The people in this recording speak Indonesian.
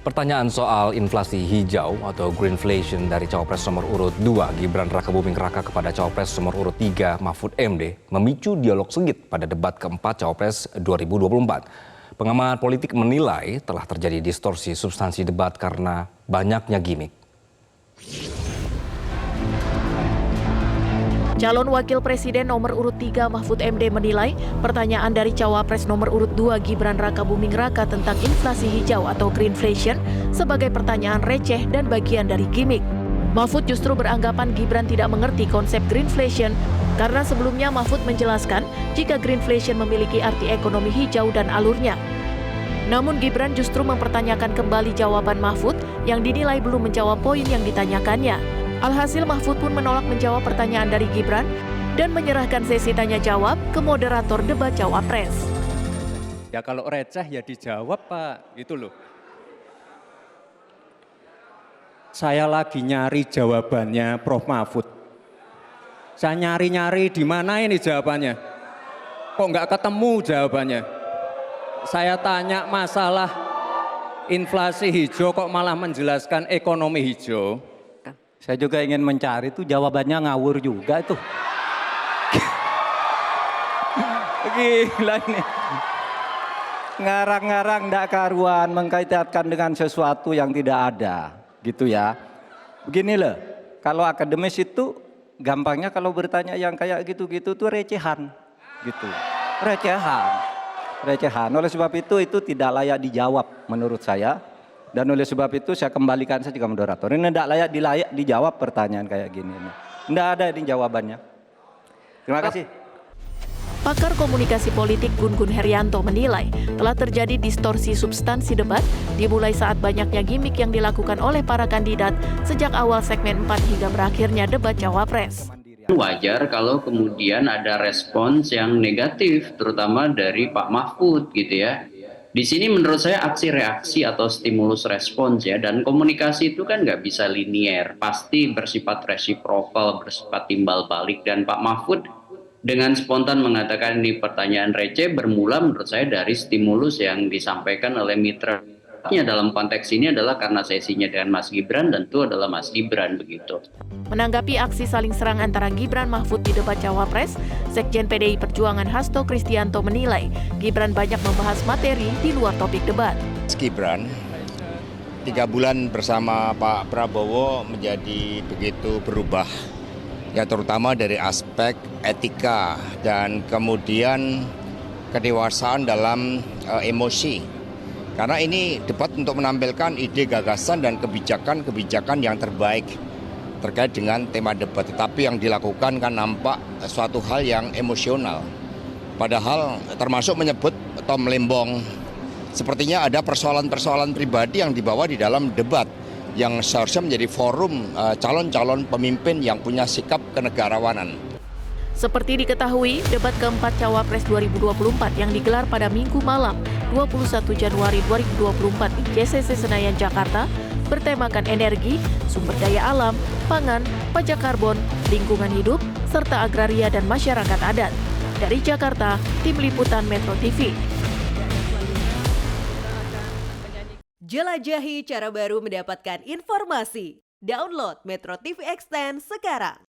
Pertanyaan soal inflasi hijau atau greenflation dari Cawapres nomor urut 2 Gibran Rakabuming Raka kepada Cawapres nomor urut 3 Mahfud MD memicu dialog sengit pada debat keempat Cawapres 2024. Pengamat politik menilai telah terjadi distorsi substansi debat karena banyaknya gimmick. Calon Wakil Presiden nomor urut 3 Mahfud MD menilai pertanyaan dari Cawapres nomor urut 2 Gibran Rakabuming Raka tentang inflasi hijau atau greenflation sebagai pertanyaan receh dan bagian dari gimmick. Mahfud justru beranggapan Gibran tidak mengerti konsep greenflation karena sebelumnya Mahfud menjelaskan jika greenflation memiliki arti ekonomi hijau dan alurnya. Namun Gibran justru mempertanyakan kembali jawaban Mahfud yang dinilai belum menjawab poin yang ditanyakannya. Alhasil Mahfud pun menolak menjawab pertanyaan dari Gibran dan menyerahkan sesi tanya jawab ke moderator debat Cawapres. Ya kalau receh ya dijawab Pak, gitu loh. Saya lagi nyari jawabannya Prof. Mahfud. Saya nyari-nyari di mana ini jawabannya. Kok nggak ketemu jawabannya. Saya tanya masalah inflasi hijau kok malah menjelaskan ekonomi hijau. Saya juga ingin mencari itu jawabannya ngawur juga itu. Gila ini. Ngarang-ngarang ndak karuan mengkaitkan dengan sesuatu yang tidak ada. Gitu ya. Begini loh, kalau akademis itu gampangnya kalau bertanya yang kayak gitu-gitu tuh recehan. Gitu. Recehan. Oleh sebab itu tidak layak dijawab menurut saya. Dan oleh sebab itu saya kembalikan saja ke moderator. Ini tidak layak dijawab pertanyaan kayak gini. Tidak ada ini jawabannya. Terima kasih. Pakar komunikasi politik Gun-Gun Herianto menilai telah terjadi distorsi substansi debat dimulai saat banyaknya gimmick yang dilakukan oleh para kandidat sejak awal segmen 4 hingga berakhirnya debat Cawapres. Wajar kalau kemudian ada respons yang negatif, terutama dari Pak Mahfud gitu ya. Di sini menurut saya aksi reaksi atau stimulus respons ya, dan komunikasi itu kan nggak bisa linier, pasti bersifat resiprokal, bersifat timbal balik. Dan Pak Mahfud dengan spontan mengatakan ini pertanyaan receh bermula menurut saya dari stimulus yang disampaikan oleh mitra. Dalam konteks ini adalah karena sesinya dengan Mas Gibran, tentu adalah Mas Gibran begitu. Menanggapi aksi saling serang antara Gibran Mahfud di debat Cawapres, Sekjen PDI Perjuangan Hasto Kristianto menilai Gibran banyak membahas materi di luar topik debat. Gibran 3 bulan bersama Pak Prabowo menjadi begitu berubah, ya terutama dari aspek etika dan kemudian kedewasaan dalam emosi. Karena ini debat untuk menampilkan ide, gagasan, dan kebijakan yang terbaik terkait dengan tema debat. Tetapi yang dilakukan kan nampak suatu hal yang emosional. Padahal termasuk menyebut Tom Lembong. Sepertinya ada persoalan-persoalan pribadi yang dibawa di dalam debat yang seharusnya menjadi forum calon-calon pemimpin yang punya sikap kenegarawanan. Seperti diketahui, debat keempat Cawapres 2024 yang digelar pada Minggu malam 21 Januari 2024 di JCC Senayan, Jakarta bertemakan energi, sumber daya alam, pangan, pajak karbon, lingkungan hidup, serta agraria dan masyarakat adat. Dari Jakarta, Tim Liputan Metro TV. Jelajahi cara baru mendapatkan informasi. Download Metro TV Extend sekarang.